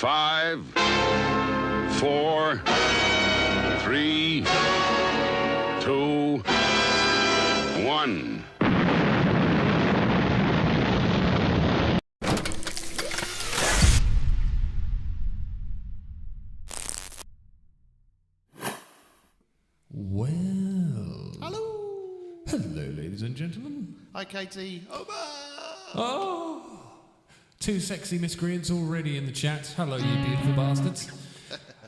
5, 4, 3, 2, 1. Well. Hello. Hello, ladies and gentlemen. Hi, Katie. Over. Oh. Two sexy miscreants already in the chat. Hello, you beautiful bastards.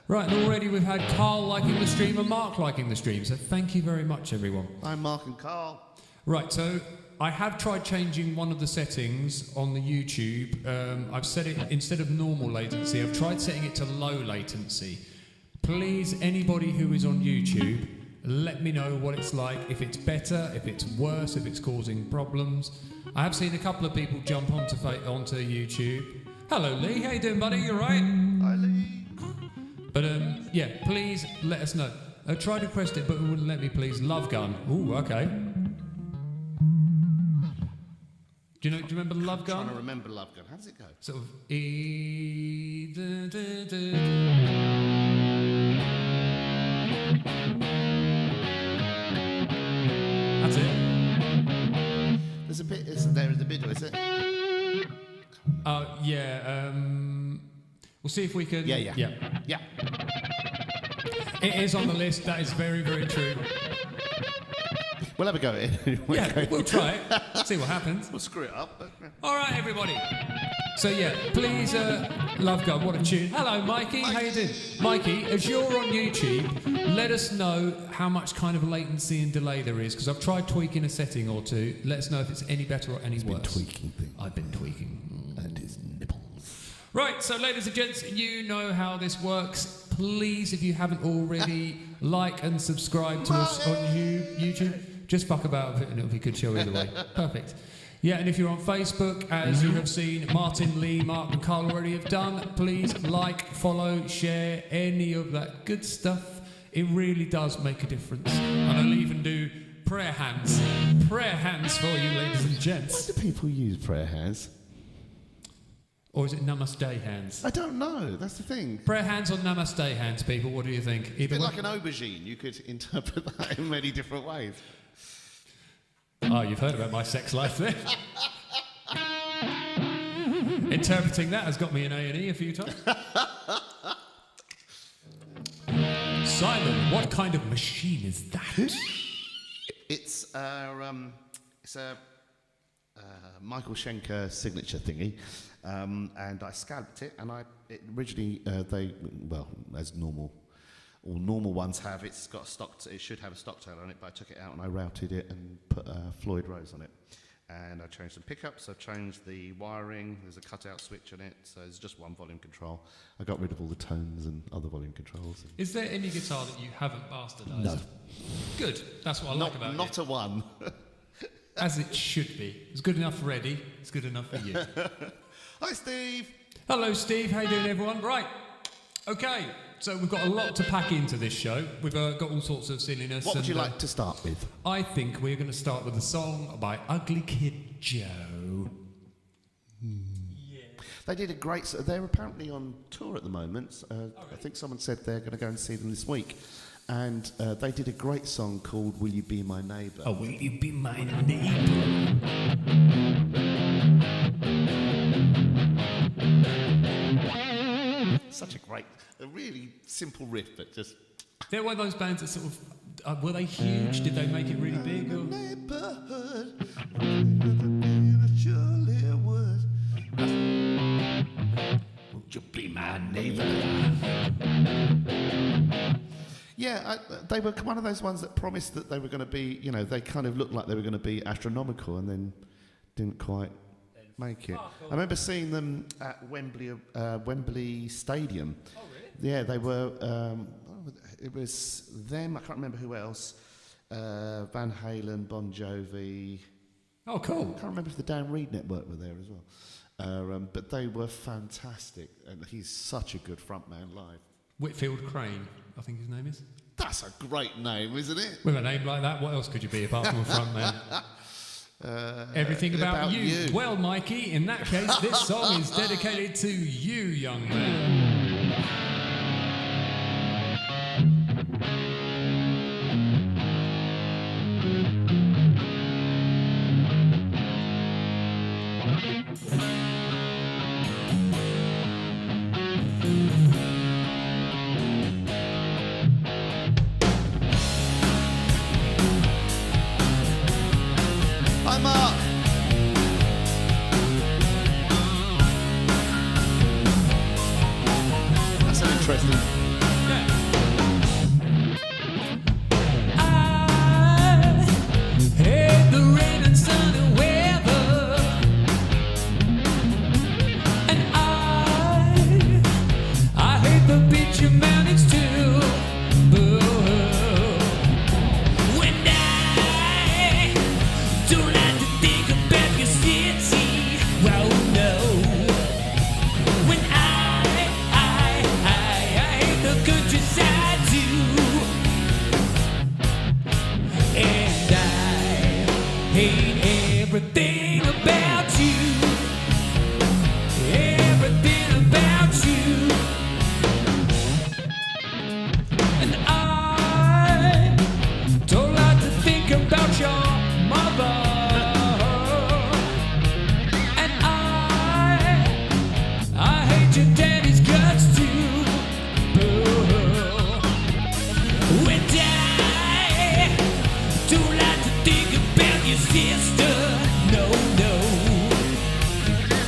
Right, and already we've had Carl liking the stream and Mark liking the stream, so thank you very much, everyone. I'm Mark and Carl. Right, so I have tried changing one of the settings on the YouTube. I've set it, instead of normal latency, I've tried setting it to low latency. Please, anybody who is on YouTube, let me know what it's like, if it's better, if it's worse, if it's causing problems. I have seen a couple of people jump onto YouTube. Hello, Lee. How you doing, buddy? You all right? Hi, Lee. But, yeah, please let us know. I tried to request it, but it wouldn't let me, please. Love Gun. Ooh, okay. Do you remember Love Gun? I'm trying to remember Love Gun. How does it go? Sort of That's it. There's a bit, isn't there? There's a bit, is it? Yeah. We'll see if we can. Yeah. It is on the list. That is very, very true. We'll have a go at it. We'll try it. See what happens. We'll screw it up. But, All right, everybody. So yeah, please, Love God, what a tune. Hello, Mikey. How you doing? Mikey, as you're on YouTube, let us know how much kind of latency and delay there is, because I've tried tweaking a setting or two. Let us know if it's any better or any worse. been tweaking things. I've been tweaking. And his nipples. Right, so ladies and gents, you know how this works. Please, if you haven't already, like and subscribe to us on YouTube. Just fuck about with it and it'll be a good show either way. Perfect. Yeah, and if you're on Facebook, as you have seen Martin, Lee, Mark and Carl already have done, please like, follow, share, any of that good stuff. It really does make a difference. And I'll even do prayer hands. Prayer hands for you, ladies and gents. Why do people use prayer hands? Or is it namaste hands? I don't know. That's the thing. Prayer hands or namaste hands, people? What do you think? It's a bit like an aubergine. You could interpret that in many different ways. Oh, you've heard about my sex life there. Interpreting that has got me in A&E a few times. Simon, what kind of machine is that? It's a Michael Schenker signature thingy, and I scalped it. And it originally as normal. All normal ones have. It should have a stock tail on it, but I took it out and I routed it and put Floyd Rose on it. And I changed some pickups. I've changed the wiring. There's a cutout switch on it, so there's just one volume control. I got rid of all the tones and other volume controls. Is there any guitar that you haven't bastardised? No. Good. That's what I like about it. Not a one. As it should be. It's good enough for Eddie. It's good enough for you. Hi, Steve. Hello, Steve. How you doing, everyone? Right. Okay. So we've got a lot to pack into this show. We've got all sorts of silliness. What would you like to start with? I think we're going to start with a song by Ugly Kid Joe. Yeah. They did a great... They're apparently on tour at the moment. Really? I think someone said they're going to go and see them this week. And they did a great song called Will You Be My Neighbour? Oh, will you be my neighbour? Such a really simple riff, but just... They're one of those bands that sort of... were they huge? Did they make it really big? Or? Neighborhood, Would you be my neighbour? Yeah, they were one of those ones that promised that they were going to be, they kind of looked like they were going to be astronomical and then didn't quite make it. I remember seeing them at Wembley Stadium. Oh, really? Yeah, they were, it was them, I can't remember who else, Van Halen, Bon Jovi. Oh, cool. I can't remember if the Dan Reed Network were there as well. But they were fantastic, and he's such a good frontman live. Whitfield Crane, I think his name is. That's a great name, isn't it? With a name like that, what else could you be apart from a front man? Everything about you. Well, Mikey, in that case, this song is dedicated to you, young man. Hi, Mark. That's an interesting. I hate the rain and sunny weather, and I hate the beach and mountains too. When I don't like to think about your city, well, no. When I hate the countryside too, and I hate everything about you, everything about you, and I don't like to think about your mother, and I hate your daddy's guts too. When I don't like to think about your sister, no, no,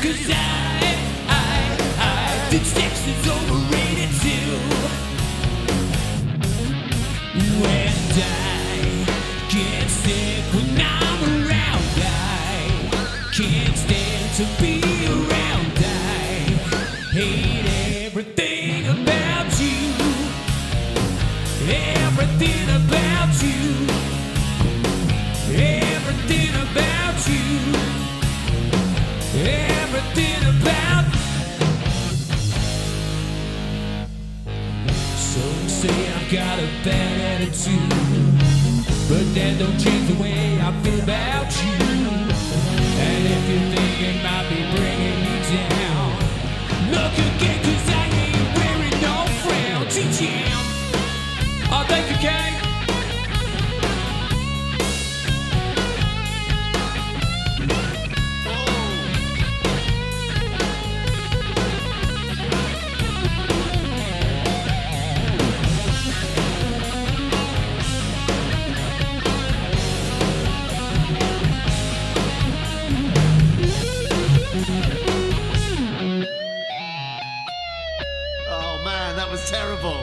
'cause I think sex is overrated too. When I get sick when I'm around, I can't stand to be around. I hate everything about you, everything about you, everything about you, everything about. Some say I've got a bad attitude, but that don't change the way I feel about you. And if you think it might be bringing me down, look again, 'cause I ain't wearing no frown. T-Jam. Oh, thank you, Kay. Oh man, that was terrible.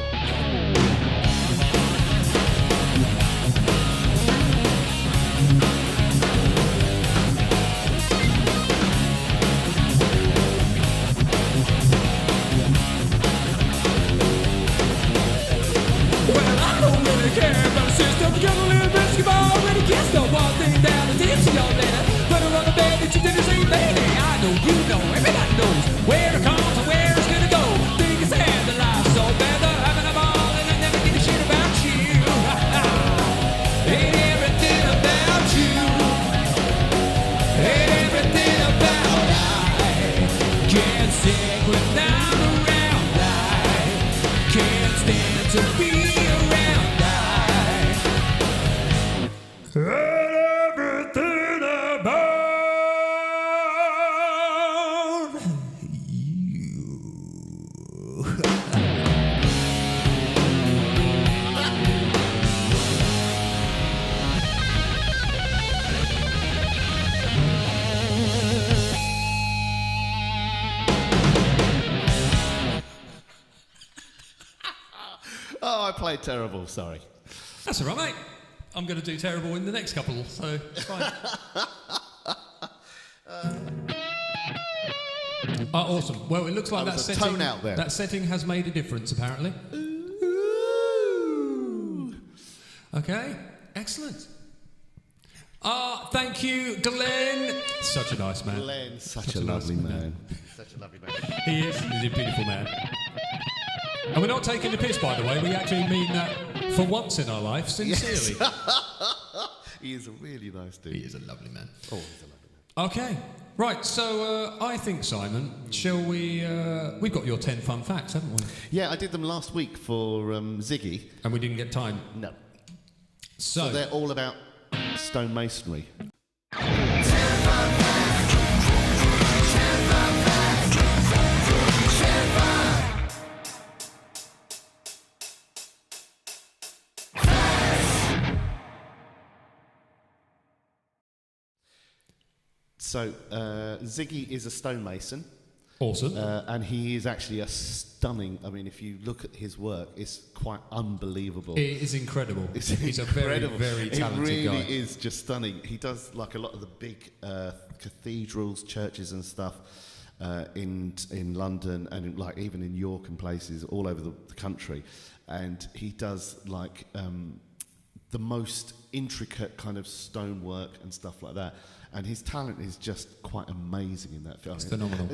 Well, I don't really care about the system. Got a little basketball, already kissed the one thing down the ditch y'all later. Put her on the bed that you didn't see, lady. I know you know, everybody knows where it comes and where it's gonna go. Think it's sad that life's so bad, they're having a ball and I never give a shit about you. Ain't everything about you, ain't everything about I can't sing when I'm around. I can't stand to be around. Everything about you. Oh, I played terrible. Sorry. That's all right, mate. I'm going to do terrible in the next couple, so it's fine. Awesome. Well, it looks like That was a tone out there. That setting has made a difference, apparently. Ooh. Okay, excellent. Thank you, Glenn. Such a nice man. Glenn, such a lovely man. Such a lovely man. He is. He's a beautiful man. And we're not taking the piss, by the way. We actually mean that for once in our life, sincerely. He is a really nice dude. He is a lovely man. Oh, he's a lovely man. Okay, right. So I think, Simon, shall we? We've got your 10 fun facts, haven't we? Yeah, I did them last week for Ziggy. And we didn't get time. No. So They're all about stonemasonry. So, Ziggy is a stonemason. awesome. And he is actually a stunning, I mean, if you look at his work, it's quite unbelievable. It is incredible. He's incredible. a very, very talented guy. It really guy. is just stunning. He does like a lot of the big cathedrals, churches and stuff in London and like even in York and places all over the country. And he does like the most intricate kind of stonework and stuff like that. And his talent is just quite amazing in that film. It's phenomenal.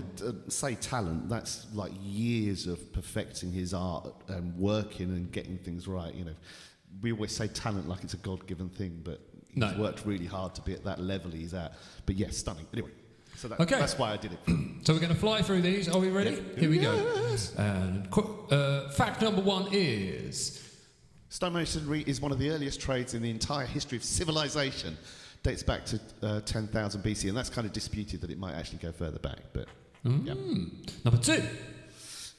Say talent, that's like years of perfecting his art and working and getting things right. You know, we always say talent like it's a God-given thing, but he's worked really hard to be at that level he's at. But yes, stunning. Anyway, so that's why I did it. So we're going to fly through these. Are we ready? Yeah. Here we go. And fact number 1 is... Stonemasonry is one of the earliest trades in the entire history of civilization. Dates back to 10,000 BC, and that's kind of disputed that it might actually go further back. But yeah. Number 2.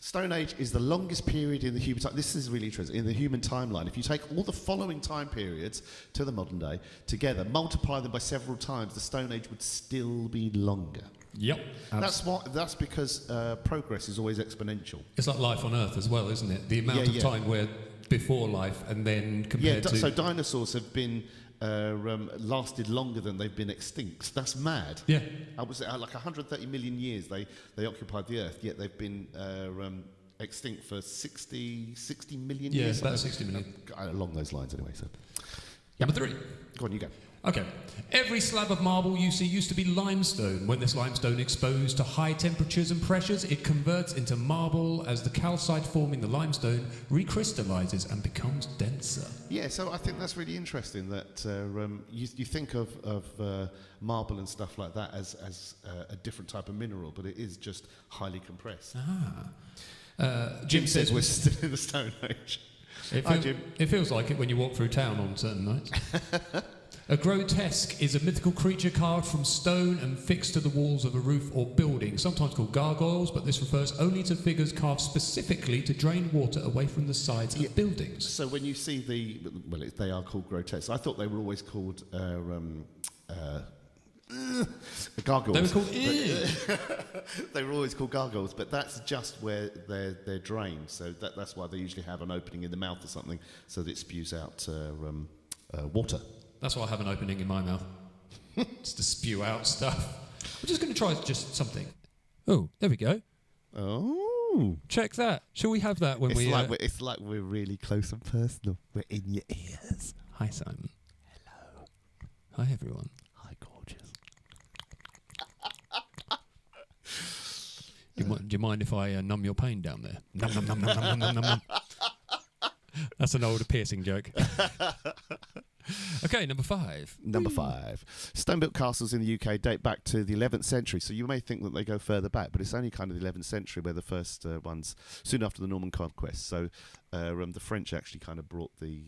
Stone Age is the longest period in the human time. This is really interesting. In the human timeline, if you take all the following time periods to the modern day together, multiply them by several times, the Stone Age would still be longer. Yep. That's because progress is always exponential. It's like life on Earth as well, isn't it? The amount of time where before life and then compared to... So dinosaurs have been... lasted longer than they've been extinct. That's mad. Yeah. I was like 130 million years they occupied the Earth, yet they've been extinct for 60 million years. Yeah, about 60 million. Along those lines, anyway. So, Number 3. Go on, you go. Okay. Every slab of marble you see used to be limestone. When this limestone exposed to high temperatures and pressures, it converts into marble as the calcite forming the limestone recrystallizes and becomes denser. Yeah, so I think that's really interesting that you think of marble and stuff like that as a different type of mineral, but it is just highly compressed. Jim says we're still in the Stone Age. It feels like it when you walk through town on certain nights. A grotesque is a mythical creature carved from stone and fixed to the walls of a roof or building, sometimes called gargoyles, but this refers only to figures carved specifically to drain water away from the sides of buildings. So when you see they are called grotesques. I thought they were always called gargoyles. They were called they were always called gargoyles, but that's just where they're drained. So that's why they usually have an opening in the mouth or something, so that it spews out water. That's why I have an opening in my mouth. Just to spew out stuff. We're just going to try just something. Oh, there we go. Oh. Check that. Shall we have that when It's like we're really close and personal. We're in your ears. Hi, Simon. Hello. Hi, everyone. Hi, gorgeous. Do you mind if I numb your pain down there? Num, num, num, num, num, num, num, num. That's an old piercing joke. Okay, number 5. Number 5. Stone-built castles in the UK date back to the 11th century. So you may think that they go further back, but it's only kind of the 11th century where the first ones, soon after the Norman conquest. So the French actually kind of brought the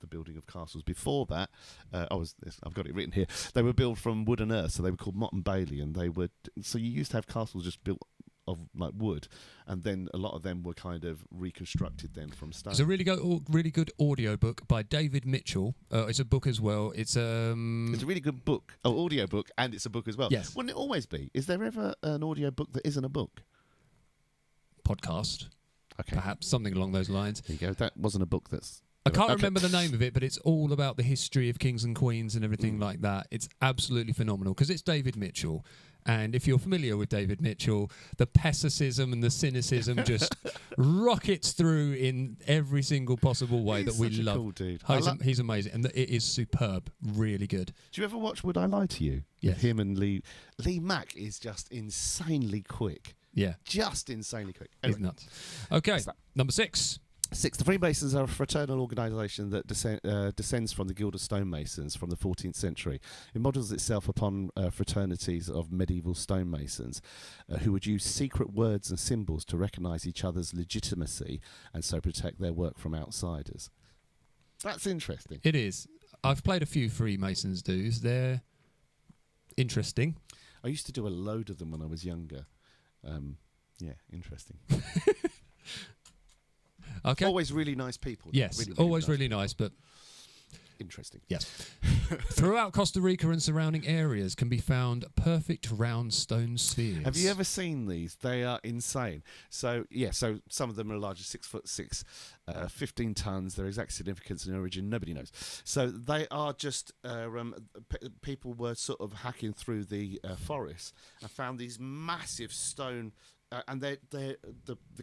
building of castles. Before that, I've got it written here. They were built from wood and earth, so they were called Motte and Bailey, and so you used to have castles just built of like wood, and then a lot of them were kind of reconstructed then from stone. It's a really good audio book by David Mitchell. It's a book as well. It's a really good book. Oh, audio book, and it's a book as well. Yes. Wouldn't it always be? Is there ever an audio book that isn't a book? Podcast. Okay. Perhaps something along those lines. There you go. That wasn't a book that's... I can't remember the name of it, but it's all about the history of kings and queens and everything like that. It's absolutely phenomenal because it's David Mitchell. And if you're familiar with David Mitchell, the pessimism and the cynicism just rockets through in every single possible way that we love. Cool dude. He's amazing, and it is superb, really good. Do you ever watch Would I Lie to You? Yes. Him and Lee Mack is just insanely quick. Yeah. Just insanely quick. He's Anyway. nuts. Okay, number 6. 6. The Freemasons are a fraternal organisation that descends from the Guild of Stonemasons from the 14th century. It models itself upon fraternities of medieval stonemasons who would use secret words and symbols to recognise each other's legitimacy and so protect their work from outsiders. That's interesting. It is. I've played a few Freemasons dues. They're interesting. I used to do a load of them when I was younger. Yeah, interesting. Okay. Always really nice people. Yes, really always really nice, but interesting. yes. Throughout Costa Rica and surrounding areas can be found perfect round stone spheres. Have you ever seen these? They are insane. So some of them are larger, 6'6", 15 tons. Their exact significance and origin, nobody knows. So they are just people were sort of hacking through the forest and found these massive stone. And the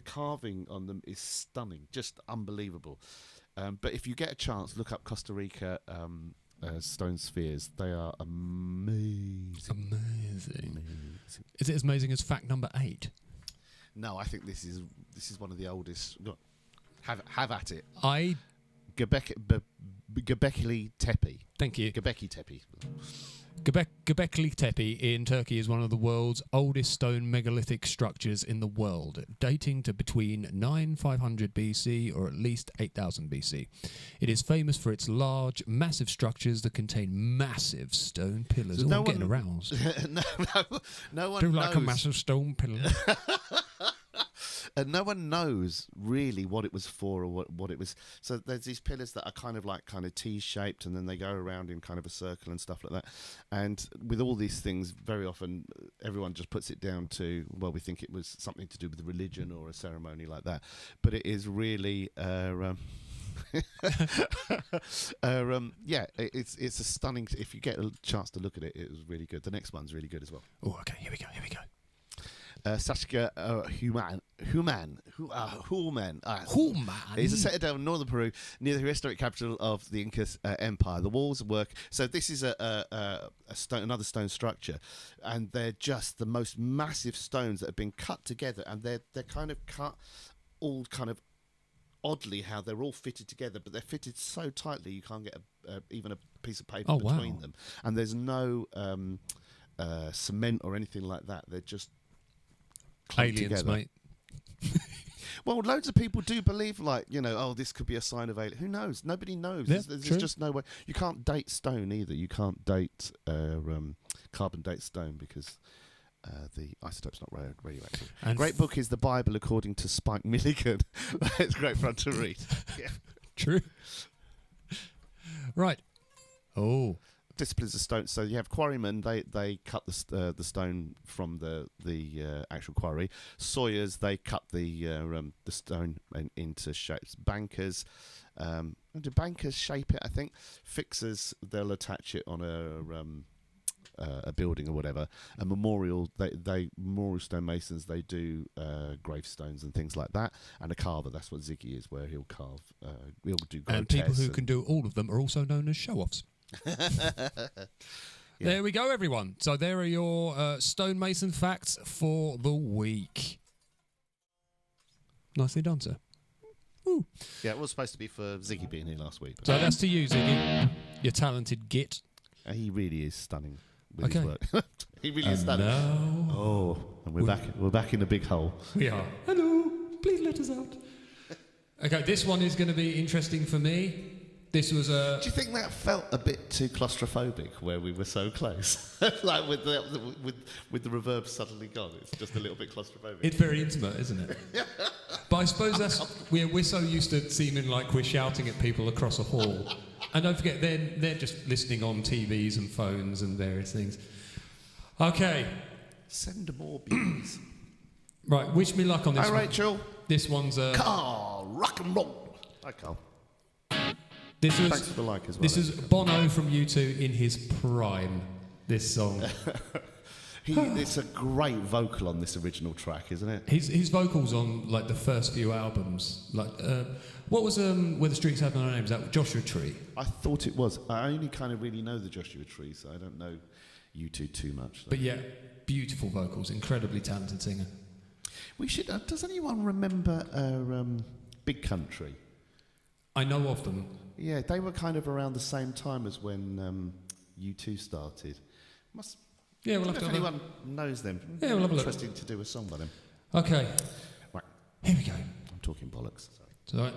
carving on them is stunning, just unbelievable. But if you get a chance, look up Costa Rica stone spheres. They are amazing. Amazing. Is it as amazing as fact number 8? No, I think this is one of the oldest. Have at it. Göbekli Tepe. Thank you. Göbekli Tepe. Göbekli Tepe in Turkey is one of the world's oldest stone megalithic structures in the world, dating to between 9500 BC or at least 8000 BC. It is famous for its large, massive structures that contain massive stone pillars. So I'm getting aroused. no one Do knows. like a massive stone pillar. And no one knows really what it was for or what it was. So there's these pillars that are kind of T-shaped, and then they go around in kind of a circle and stuff like that. And with all these things, very often everyone just puts it down to, well, we think it was something to do with religion or a ceremony like that. But it is really... it's a stunning... If you get a chance to look at it, it was really good. The next one's really good as well. Oh, okay, here we go. Sashka Human is a citadel in northern Peru near the historic capital of the Inca Empire. The walls work. So this is another stone structure, and they're just the most massive stones that have been cut together, and they're kind of cut all kind of oddly how they're all fitted together, but they're fitted so tightly you can't get even a piece of paper between them, and there's no cement or anything like that. They're just aliens, together. mate. Well, loads of people do believe, this could be a sign of alien. Who knows? Nobody knows. Yeah, there's true. just no way. You can't date stone either. You can't date carbon date stone because the isotope's not radioactive. And great book is the Bible according to Spike Milligan. It's great fun to read. Yeah. True. Right. Oh. Disciplines of stone. So you have quarrymen. They cut the stone from the actual quarry. Sawyers, they cut the stone into shapes. Bankers, do bankers shape it? I think. Fixers, they'll attach it on a building or whatever. A memorial, memorial stonemasons, they do gravestones and things like that. And a carver, that's what Ziggy is, where he'll carve. He'll do grotesque. And people who can do all of them are also known as show-offs. There we go, everyone. So there are your stonemason facts for the week. Nicely done, sir. Woo. Yeah, it was supposed to be for Ziggy being here last week. So that's to you, Ziggy. You talented git. He really is stunning with his Okay. work. He really is stunning. Now Oh, and we're back. We're back in the big hole. we are. Hello. Please let us out. Okay, this one is going to be interesting for me. This was a... Do you think that felt a bit too claustrophobic where we were so close? Like with the reverb suddenly gone, it's just a little bit claustrophobic. It's very intimate, isn't it? But I suppose that's... We're so used to seeming like we're shouting at people across a hall. And don't forget, they're just listening on TVs and phones and various things. Okay. Send more beans. Right, wish me luck on this Hi, one. Rachel. This one's a... Carl, rock and roll. Hi, Carl. Thanks for the like as well. This is Bono from U2 in his prime, this song. It's a great vocal on this original track, isn't it? His vocals on like the first few albums, like what was Where the Streets Have No Name? Is that Joshua Tree? I thought it was. I only kind of really know the Joshua Tree, so I don't know U2 too much. So. But yeah, beautiful vocals, incredibly talented singer. We should. Does anyone remember Big Country. I know of them. Yeah, they were kind of around the same time as when U2 started. Yeah, we'll have if to have anyone knows them. Yeah, we'll have a look. Interesting to do a song by them. Okay. Right. Here we go. I'm talking bollocks. Sorry. It's all right.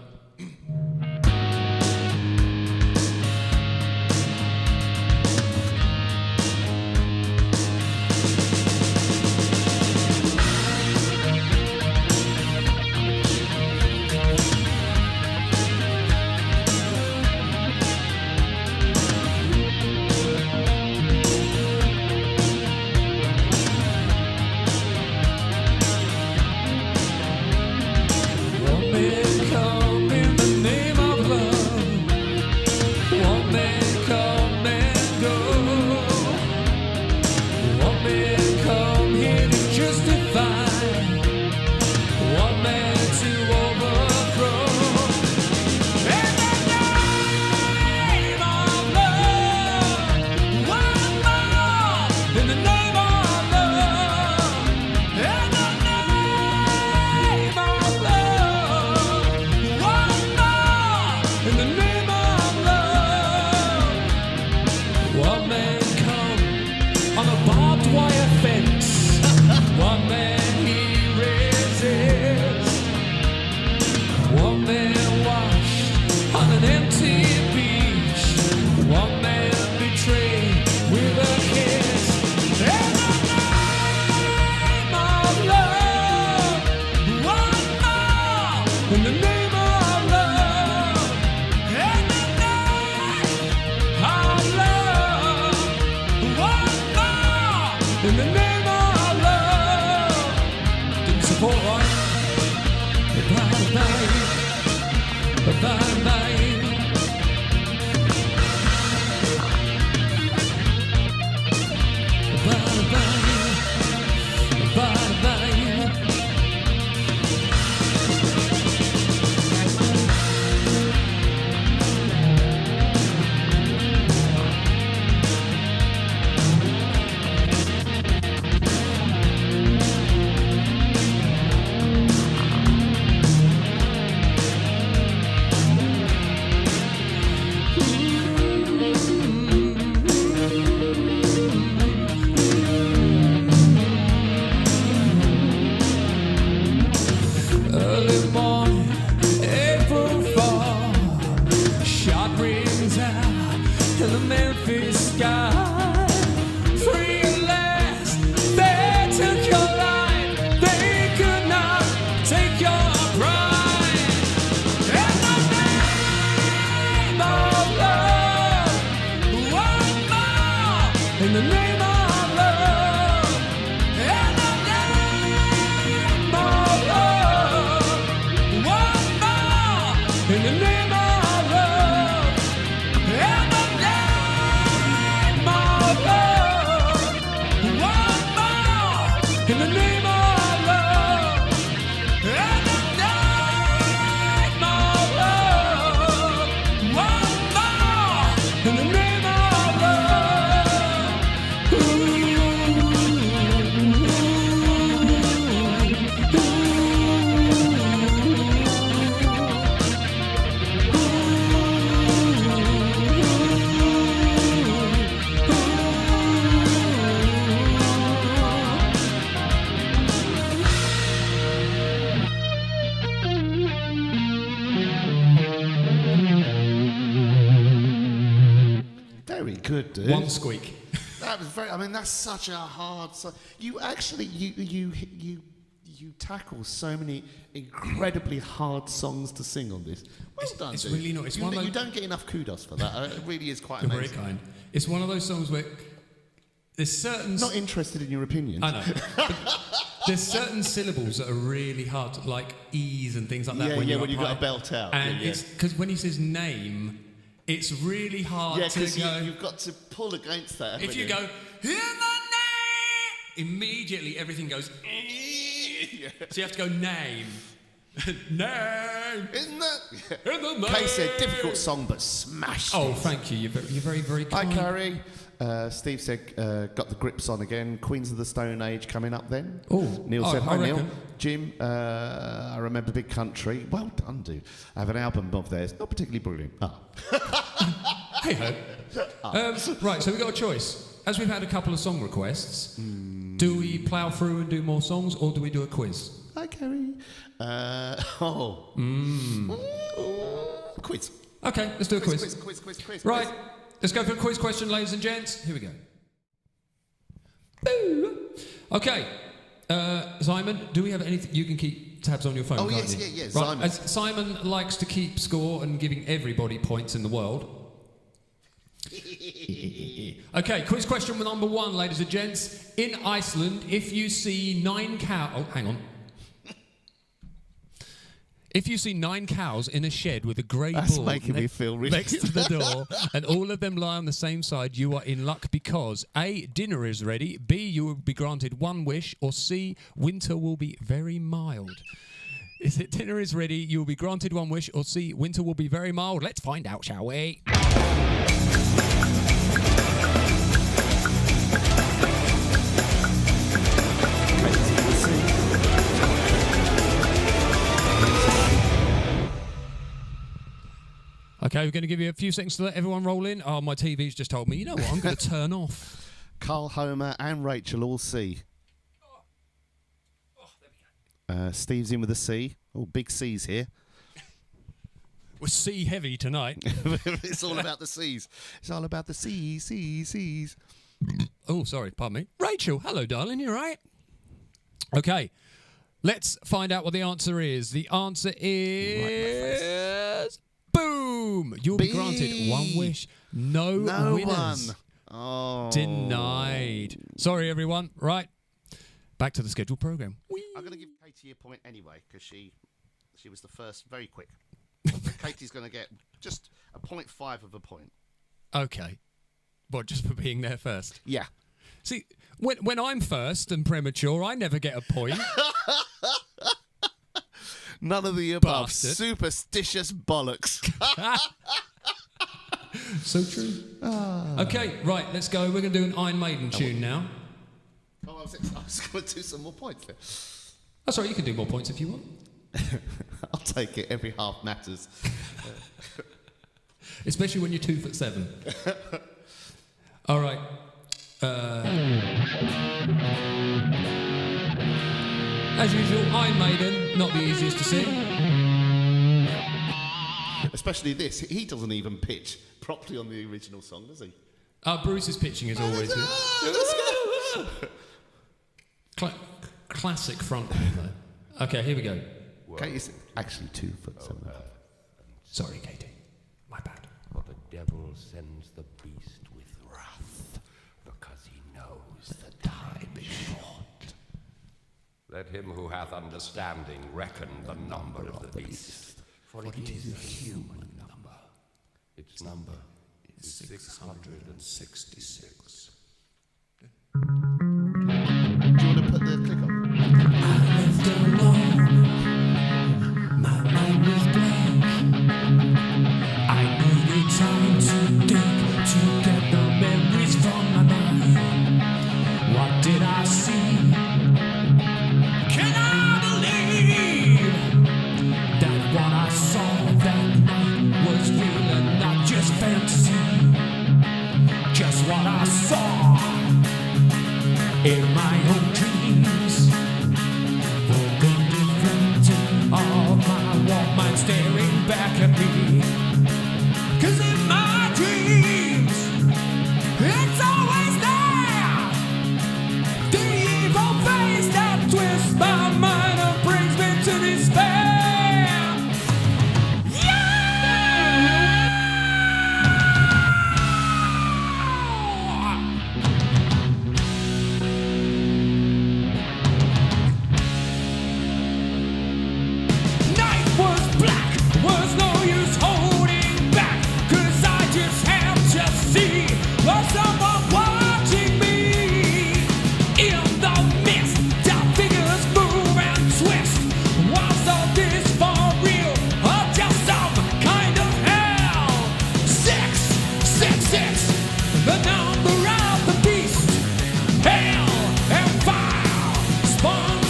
Good, dude. One squeak. That was very. I mean, that's such a hard song. You actually, you tackle so many incredibly hard songs to sing on this. Well done, it's dude. really not. It's one of those, you don't get enough kudos for that. It really is quite you're amazing. very kind. It's one of those songs where there's certain. Not interested in your opinion. I know. There's certain syllables that are really hard, to, like ease and things like that. Yeah, when you you've got to belt out. And it's because when he says name. It's really hard to go. You've got to pull against that. If you go, in the name, immediately everything goes. So you have to go name. Name Isn't that? in the name. Kay said, difficult song, but smashed Oh, it. thank you. You're very, very Hi, kind. Carrie. Steve said, got the grips on again. Queens of the Stone Age coming up then. Oh, Neil said, I hi, Neil. reckon. Jim, I remember Big Country. Well done, dude. I have an album of theirs. Not particularly brilliant. Hey-ho. Right, so we've got a choice. As we've had a couple of song requests, do we plough through and do more songs, or do we do a quiz? Hi, Carrie. Quiz. Okay, let's do a quiz. Quiz. Right, let's go for a quiz question, ladies and gents. Here we go. Boo. Okay, Simon, do we have anything? You can keep tabs on your phone, Oh, can't yes, you? yeah. Right, Simon. as Simon likes to keep score and giving everybody points in the world. Okay, quiz question number 1, ladies and gents. In Iceland, if you see 9 cows... Oh, hang on. If you see 9 cows in a shed with a grey bull making me feel really next to the door, and all of them lie on the same side, you are in luck because A, dinner is ready, B, you will be granted 1 wish, or C, winter will be very mild. Is it dinner is ready, you will be granted 1 wish, or C, winter will be very mild? Let's find out, shall we? Okay, we're going to give you a few seconds to let everyone roll in. Oh, my TV's just told me, you know what, I'm going to turn off. Carl, Homer and Rachel all C. Steve's in with a C. Oh, big C's here. We're C heavy tonight. It's all about the C's. It's all about the C's. Oh, sorry, pardon me. Rachel, hello, darling, you all right? Okay, let's find out what the answer is. The answer is... Boom! You'll be granted 1 wish. No winners. One. Oh. Denied. Sorry, everyone. Right, back to the scheduled programme. I'm going to give Katie a point anyway, because she was the first, very quick. Katie's going to get just a 0.5 of a point. Okay. What, just for being there first? Yeah. See, when I'm first and premature, I never get a point. None of the above. Bastard. Superstitious bollocks. So true. Okay, right, let's go. We're going to do an Iron Maiden tune now. Oh, I was going to do some more points there. Oh, sorry, you can do more points if you want. I'll take it. Every half matters. Especially when you're 2'7". All right. As usual, Iron Maiden, not the easiest to sing. Especially this. He doesn't even pitch properly on the original song, does he? Bruce's pitching is always good. Classic frontman, though. Okay, here we go. Katie's actually 2'7". Sorry, Katie. My bad. For the devil sends the beast with wrath, because he knows the time is short. Let him who hath understanding reckon the number of the beast, for it is a human number. Its number is 666. Do you want to put the click on? My mind was blank. I needed time to dig to get the memories from my mind. What did I see? Can I believe that what I saw that night was real and not just fantasy? Just what I saw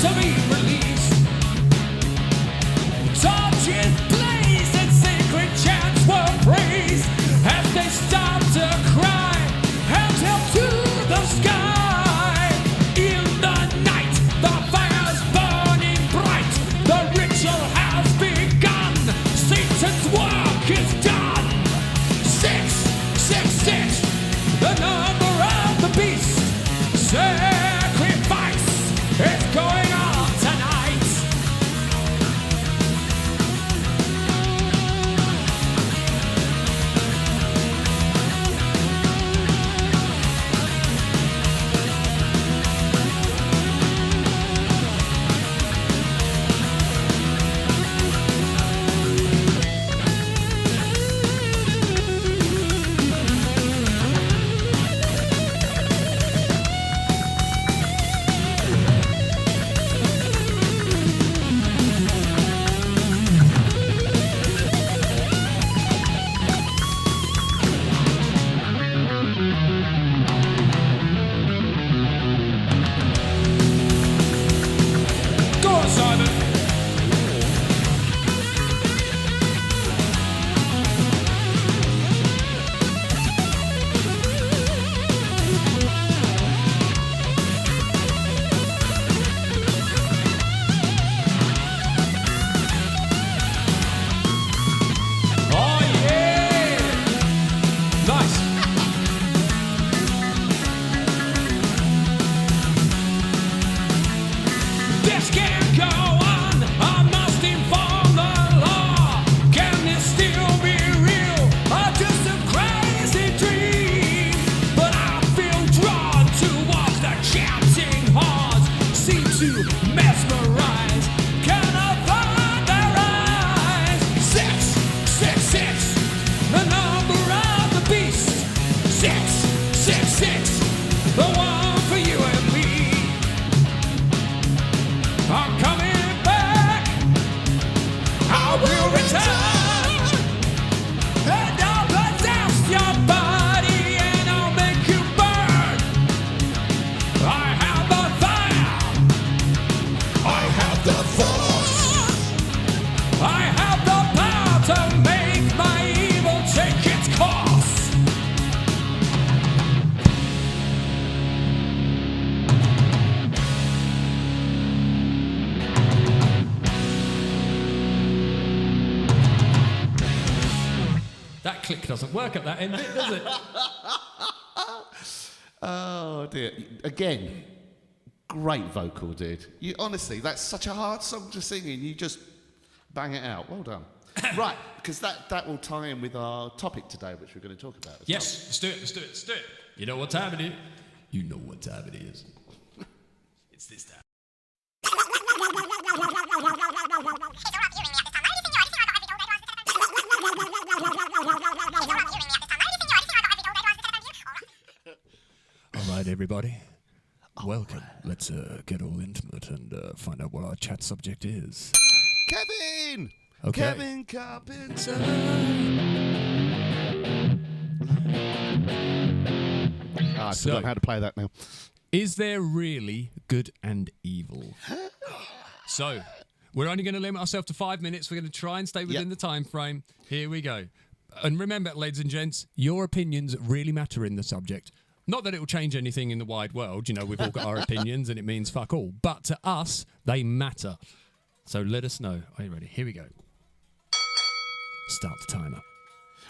to be released. Torches blazed and sacred chants were praised as they stopped to cry, hands held to the sky. In the night, the fire's burning bright. The ritual has begun. Satan's work is done. 666, the number of the beast. Sacrifice is going on tonight. Go on, Simon. Oh yeah! Nice. This can't go on. I must inform the law. Can this still be real or just a crazy dream? But I feel drawn towards the chanting horns. Seem to mesmerize. Can I find their eyes? 666, the number of the beast. 666, the one for you and me. I'm coming back. I will return. And I'll possess your body and I'll make you burn. I have the fire. I have the force. I have the power to make my evil take its course. That click doesn't work at that end bit, does it? Oh dear. Again, great vocal, dude. You honestly, that's such a hard song to sing and you just bang it out. Well done. Right, because that will tie in with our topic today, which we're going to talk about as Yes, let's do it, let's do it, let's do it. You know what time it is? You know what time it is. It's this time. All right, everybody. Welcome. Let's get all intimate and find out what our chat subject is. Kevin! Okay. Kevin Carpenter! I forgot how to play that now. Is there really good and evil? So, we're only going to limit ourselves to 5 minutes. We're going to try and stay within the time frame. Here we go. And remember, ladies and gents, your opinions really matter in the subject. Not that it will change anything in the wide world. You know, we've all got our opinions and it means fuck all. But to us, they matter. So let us know. Are you ready? Here we go. Start the timer.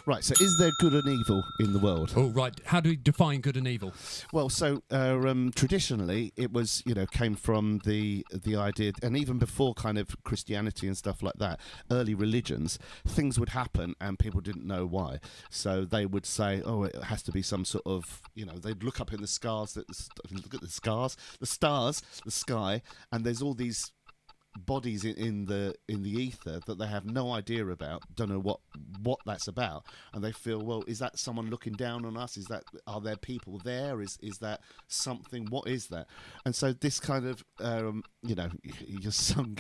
Right, so is there good and evil in the world? Oh, right. How do we define good and evil? Well, so traditionally, it was, came from the idea, and even before kind of Christianity and stuff like that, early religions, things would happen and people didn't know why. So they would say, oh, it has to be some sort of, they'd look up in the stars, look at the stars, the sky, and there's all these bodies in the ether that they have no idea about, don't know what that's about, and they feel, well, is that someone looking down on us? Are there people there? Is that something? What is that? And so this kind of your son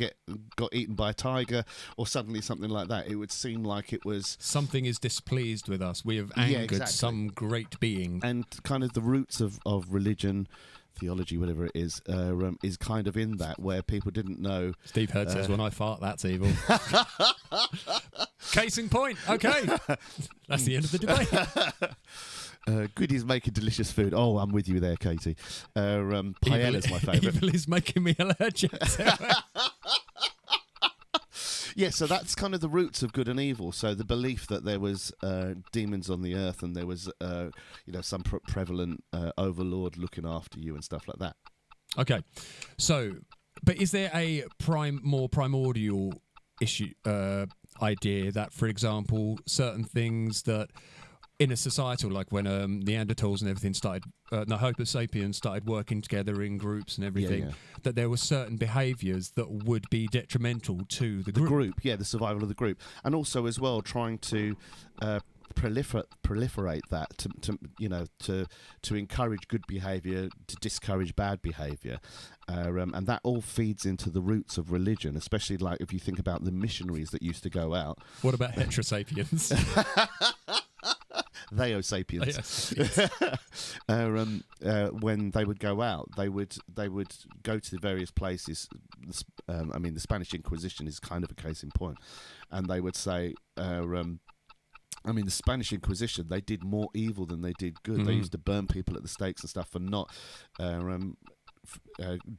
got eaten by a tiger or suddenly something like that, it would seem like it was something is displeased with us. We have angered some great being. And kind of the roots of religion, theology, whatever it is kind of in that, where people didn't know. Steve Hurd says, when I fart, that's evil. Case in point. Okay. That's the end of the debate. Goodie's making delicious food. Oh, I'm with you there, Katie. Paella's my favourite. Evil is making me allergic. Yeah, so that's kind of the roots of good and evil. So the belief that there was demons on the earth and there was, some prevalent overlord looking after you and stuff like that. Okay, so, but is there a more primordial issue idea that, for example, certain things that in a societal, like when Neanderthals and everything started, Homo sapiens started working together in groups and everything, that there were certain behaviours that would be detrimental to the group. The survival of the group, and also as well trying to proliferate that to encourage good behaviour, to discourage bad behaviour, and that all feeds into the roots of religion, especially like if you think about the missionaries that used to go out. What about heterosapiens? They sapiens. When they would go out, they would go to the various places. The Spanish Inquisition is kind of a case in point, and they would say, the Spanish Inquisition, they did more evil than they did good. They used to burn people at the stakes and stuff for not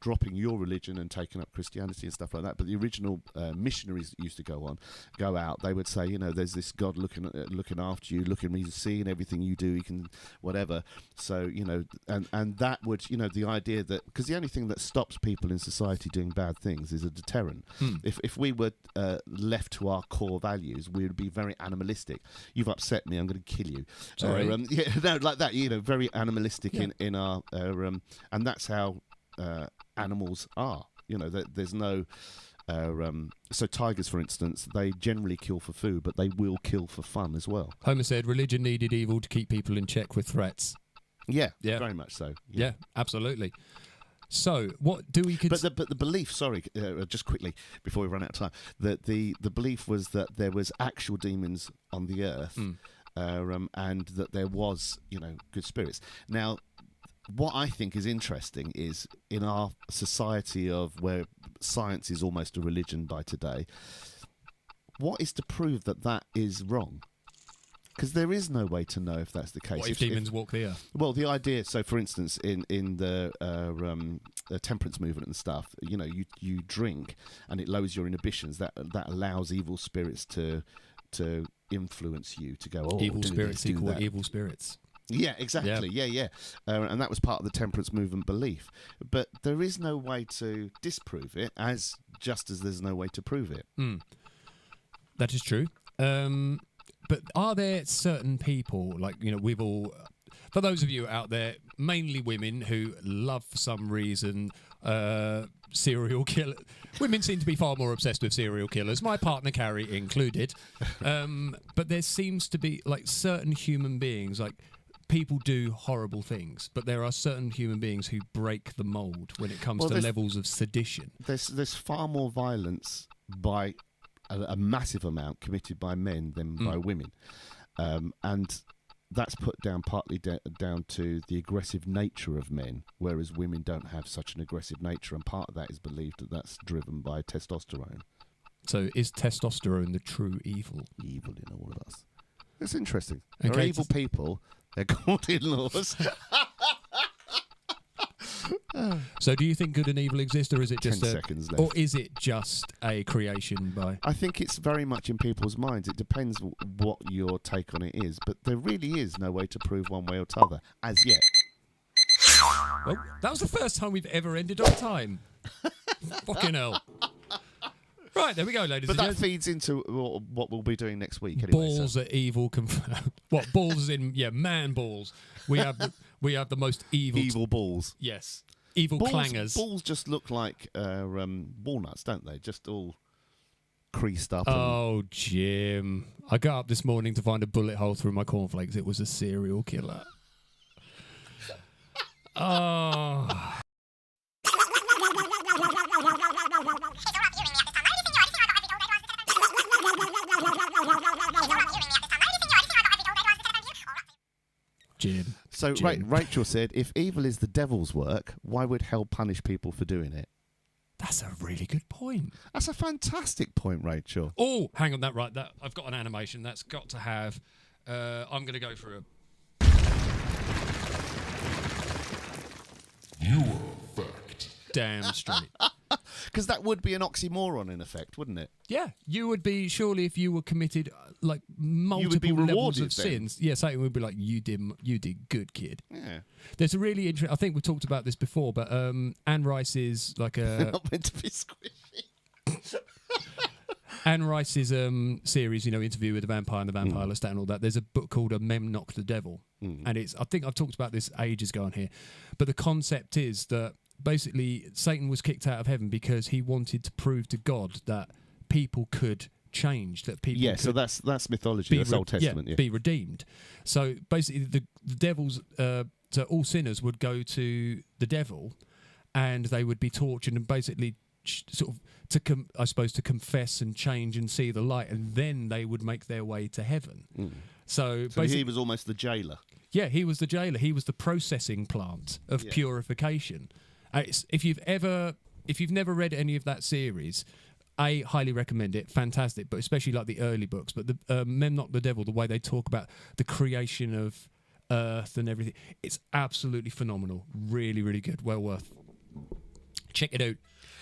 dropping your religion and taking up Christianity and stuff like that. But the original missionaries that used to go out, they would say, there's this God looking after you, he's seeing everything you do, he can whatever. So and that would the idea that, because the only thing that stops people in society doing bad things is a deterrent. If we were left to our core values, we would be very animalistic. You've upset me, I'm going to kill you. Sorry. Like that. Very animalistic in our and that's how animals are. There's no so tigers, for instance, they generally kill for food, but they will kill for fun as well. Homer said religion needed evil to keep people in check with threats. Yeah, very much so. Yeah, absolutely. So what do we but the belief, sorry, just quickly before we run out of time, that the belief was that there was actual demons on the earth, and that there was good spirits. Now, what I think is interesting is in our society of where science is almost a religion by today, what is to prove that is wrong? Because there is no way to know if that's the case. What if demons walk the earth? Well, the idea, so for instance, in the temperance movement and stuff, you drink and it lowers your inhibitions. That allows evil spirits to influence you to go, evil spirits equal evil spirits. Yeah, exactly. Yeah. And that was part of the temperance movement belief. But there is no way to disprove it, just as there's no way to prove it. That is true. But are there certain people, like, we've all, for those of you out there, mainly women who love, for some reason, serial killer. Women seem to be far more obsessed with serial killers, my partner Carrie included. But there seems to be, like, certain human beings, like, people do horrible things, but there are certain human beings who break the mould when it comes to levels of sedition. There's far more violence by a massive amount committed by men than by women, and that's put down partly down to the aggressive nature of men, whereas women don't have such an aggressive nature, and part of that is believed that that's driven by testosterone. So is testosterone the true evil? Evil in all of us. It's interesting. Okay, there are evil people. They're called in-laws. So do you think good and evil exist, or is it just 10 seconds left. or is it just a creation by? I think it's very much in people's minds. It depends what your take on it is, but there really is no way to prove one way or t'other as yet. Well, that was the first time we've ever ended on time. Fucking hell. Right, there we go, ladies and gents. But that feeds into what we'll be doing next week. Anyway, balls are evil. What balls in? Yeah, man balls. We have the most evil balls. Yes, evil clangers. Balls just look like walnuts, don't they? Just all creased up. Oh, Jim! I got up this morning to find a bullet hole through my cornflakes. It was a serial killer. Oh. Jim. So Rachel said, if evil is the devil's work, why would hell punish people for doing it? That's a really good point. That's a fantastic point, Rachel. Oh, hang on, that I've got an animation that's got to have. I'm going to go for a. You are fucked. Damn straight. Because that would be an oxymoron, in effect, wouldn't it? Yeah, you would be, surely if you were committed like multiple be levels rewarded of then. sins. Yeah, Satan would be like, you did good, kid. Yeah. There's a really interesting. I think we talked about this before, but Anne Rice's like a Not meant to be squishy. Anne Rice's series, Interview with the Vampire and the Vampire Lestat and all that. There's a book called Memnoch the Devil, and I think I've talked about this ages ago on here, but the concept is that basically Satan was kicked out of heaven because he wanted to prove to God that people could change, that people could So that's mythology. That's Old Testament. Yeah. be redeemed. So basically, the devil's so all sinners would go to the devil, and they would be tortured and basically sort of to confess and change and see the light, and then they would make their way to heaven. So he was almost the jailer. Yeah, he was the jailer. He was the processing plant of purification. If you've never read any of that series, I highly recommend it. Fantastic, but especially like the early books. But the Memnoch the Devil, the way they talk about the creation of Earth and everything, it's absolutely phenomenal. Really, really good. Well worth. Check it out.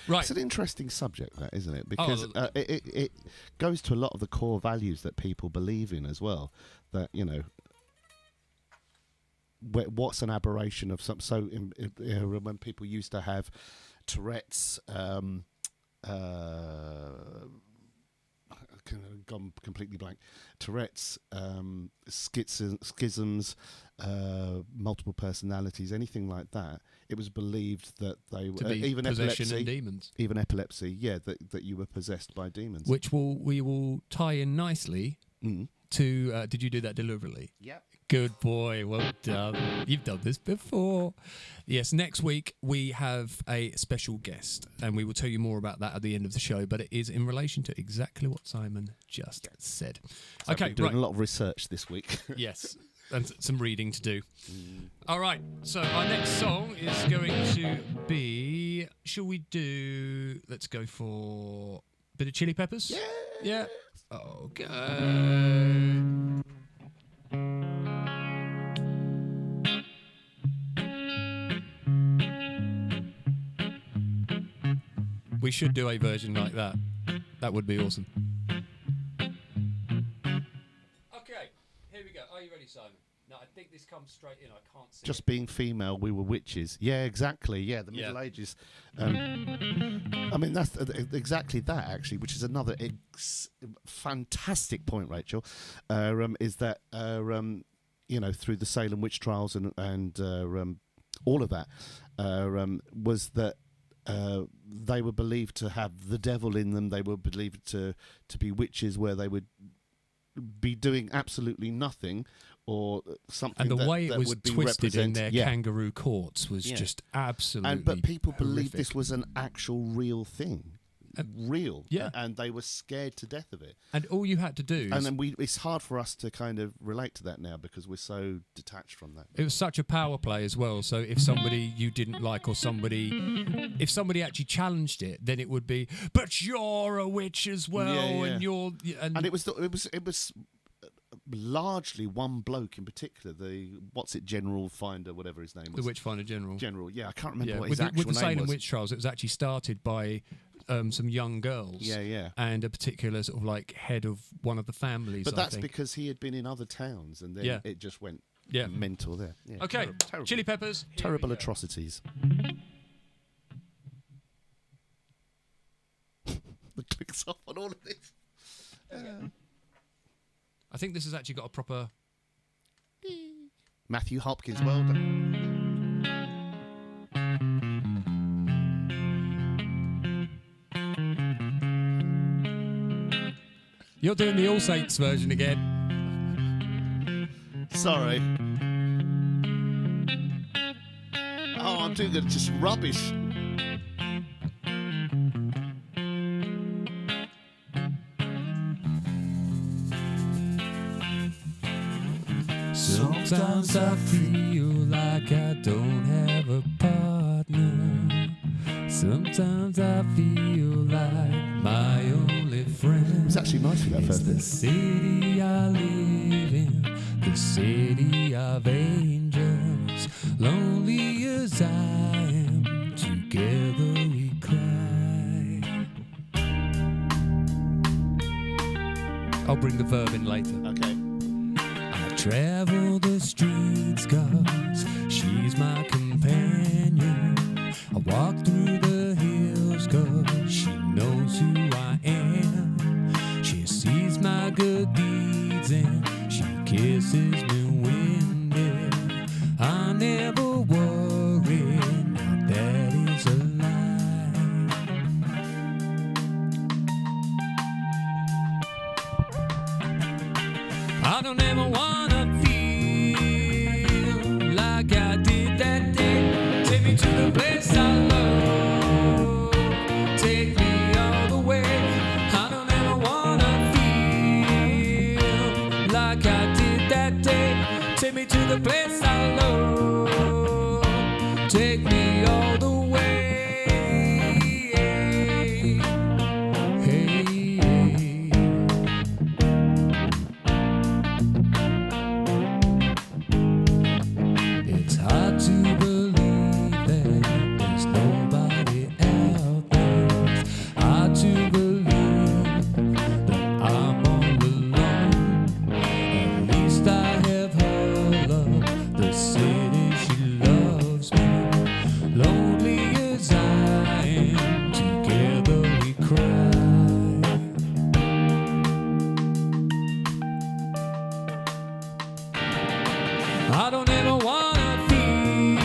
Right. It's an interesting subject, that, isn't it? Because it goes to a lot of the core values that people believe in as well. That, what's an aberration of some. So when people used to have Tourette's, gone completely blank. Tourette's, schisms, multiple personalities, anything like that. It was believed that they were even possession epilepsy, and demons. even epilepsy. Yeah, that you were possessed by demons. Which we will tie in nicely to. Did you do that deliberately? Yeah. Good boy, well done. You've done this before. Yes, next week we have a special guest, and we will tell you more about that at the end of the show, but it is in relation to exactly what Simon just said. So Okay, I've been doing right. a lot of research this week. Yes, and some reading to do. All right, so our next song is going to be, let's go for a bit of Chili Peppers? Yeah. Okay. We should do a version like that. That would be awesome. Okay, here we go. Are you ready, Simon? No, I think this comes straight in. I can't see. Just being female, we were witches. Yeah, exactly. Yeah, the Middle Ages. I mean, that's exactly that, actually, which is another fantastic point, Rachel, is that, through the Salem witch trials and all of that, was that they were believed to have the devil in them. They were believed to be witches, where they would be doing absolutely nothing, or something. And the way that it was would be twisted in their yeah. kangaroo courts was just absolutely. But people believed horrific. this was an actual real thing. Real, yeah, and they were scared to death of it. And all you had to do, and then it's hard for us to kind of relate to that now because we're so detached from that. It was such a power play as well. So if somebody you didn't like, or if somebody actually challenged it, then it would be, but you're a witch as well, and you're, and it was largely one bloke in particular, General Finder, whatever his name was. The Witchfinder General. Yeah, I can't remember what his actual with the name Salem was. witch trials, it was actually started by some young girls. Yeah. And a particular sort of like head of one of the families. But that's because he had been in other towns, and then it just went mental there. Yeah. Okay, terrible. Chili Peppers. Terrible atrocities. The clicks off on all of this. I think this has actually got a proper... Matthew Hopkins, well done. You're doing the All Saints version again. Sorry. Oh, I'm doing it just rubbish. Sometimes I feel like I don't have a partner. Sometimes I feel like my only friend. It's actually nice for that first the bit. city I live in, the city of angels. Lonely as I am, together we cry. I'll bring the verb in later. Okay. I travel the streets 'cause she's my companion. I walk through the hills 'cause she knows who I am. She sees my good deeds and she kisses me winded. I never worry, now that is a lie. I don't ever wanna feel like I did that day. Take me to the place I love. Take me all the way. I don't ever wanna feel like I did that day. Take me to the place I love. Take me all the way. Hey. It's hard to believe that there's nobody out there. It's hard to believe that I'm all alone. At least I have her love, the city she loves me. Lonely as I am, together we cry. I don't ever wanna feel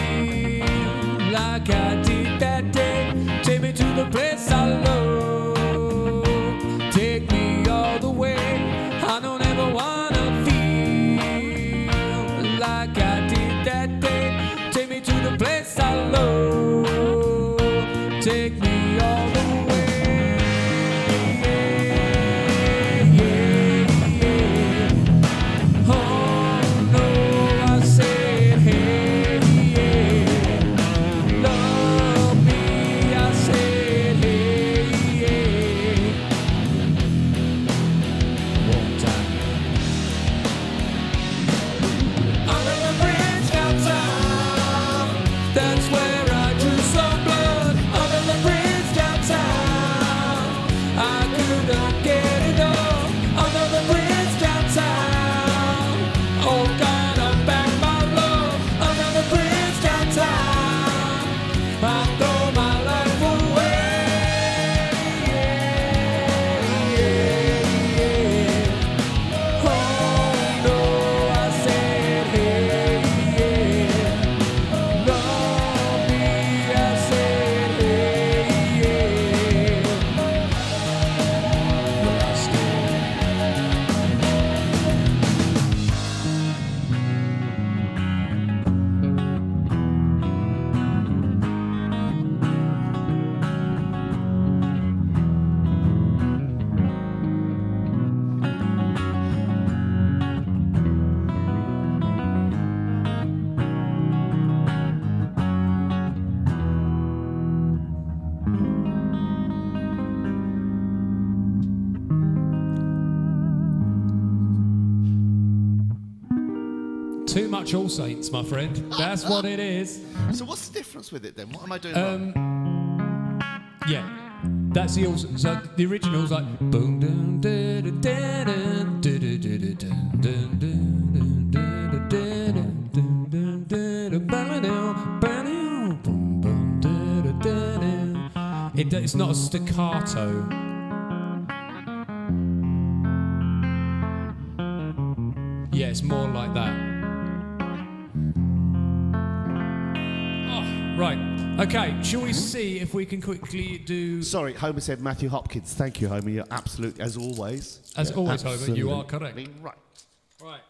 like I did that day. Take me to the place I love. Take me all the way. I don't ever wanna feel like I did that day. Take me to the place I love. Take me all the way. Oh no, I said, hey, yeah. Love me, I said, hey, yeah. One time. Under the bridge downtown, that's where I drew some blood. Under the bridge downtown, I couldn't get it up. Under the bridge downtown, oh God, I'm back my love. Under the bridge downtown, I throw my life away. Oh no, I said, hey, yeah. Love me, I said, hey, yeah. But I still too much All Saints, my friend. That's what it is. So what's the difference with it then? What am I doing wrong? Yeah, that's the All Saints. So the original's like boom dun dun dun dun dun dun dun dun dun. It's not a staccato. Yeah, it's more like that. Oh, right. Okay, shall we see if we can quickly do... Sorry, Homer said Matthew Hopkins. Thank you, Homer. You're absolute, as always. As always, Homer, you are absolutely correct. Right. Right.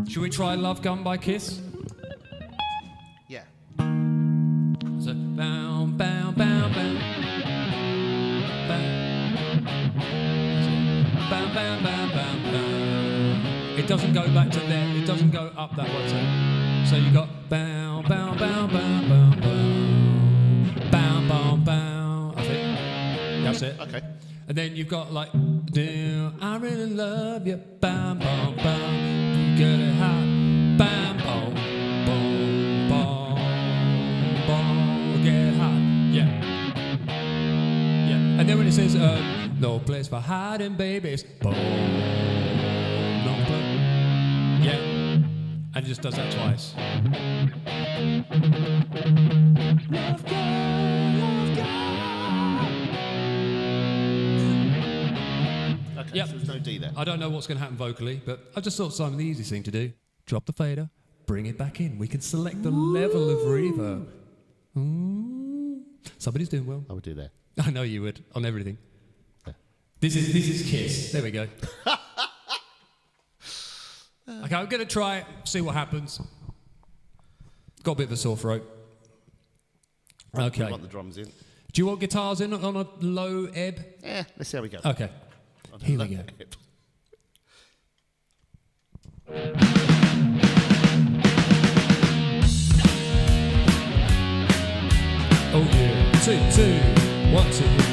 Shall we try Love Gun by Kiss? Yeah. So, bow, bow, bow, bow. Bow, bow, bow, bow, bow. It doesn't go back to there. It doesn't go up that way. So you got bow, bow, bow, bow, bow, bow. Bow, bow, That's it. Okay. And then you've got like, do I really love you? Bam, bam, bam. You get it hot. Bam, boom, boom, boom, boom. Get it hot. Yeah. Yeah. And then when it says, no place for hiding, babies. Boom. No place. Yeah. And it just does that twice. Love God, love God. Okay, Yep. so there's no D there. I don't know what's going to happen vocally, but I just thought, Simon, the easiest thing to do, drop the fader, bring it back in. We can select the level of reverb. Somebody's doing well. I would do that. I know you would, on everything. This is Kiss. There we go. Okay, I'm going to try it, see what happens. Got a bit of a sore throat. Okay. I want the drums in. Do you want guitars in on a low ebb? Yeah, let's see how we go. Okay. Here we go. Oh yeah. 2, 2, 1, 2.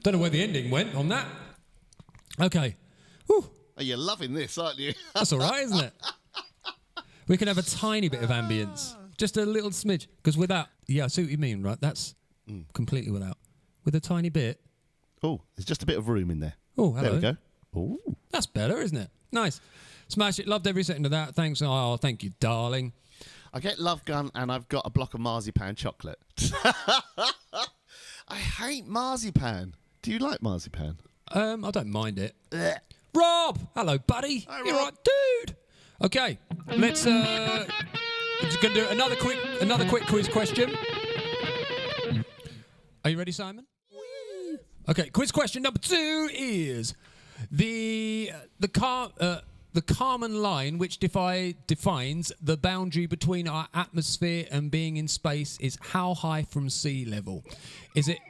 Don't know where the ending went on that. Okay. Whew. Oh, you're loving this, aren't you? That's all right, isn't it? We can have a tiny bit of ambience. Just a little smidge. Because without... Yeah, I see what you mean, right? That's completely without. With a tiny bit... Oh, there's just a bit of room in there. Oh, hello. There we go. Oh. That's better, isn't it? Nice. Smash it. Loved every second of that. Thanks. Oh, thank you, darling. I get Love Gun and I've got a block of marzipan chocolate. I hate marzipan. Do you like marzipan? I don't mind it. Rob! Hello, buddy. Hi, You're Rob. right, dude. Okay, let's we're just gonna do another quick quiz question. Are you ready, Simon? Okay, quiz question number 2 is the Kármán line, which defines the boundary between our atmosphere and being in space, is how high from sea level? Is it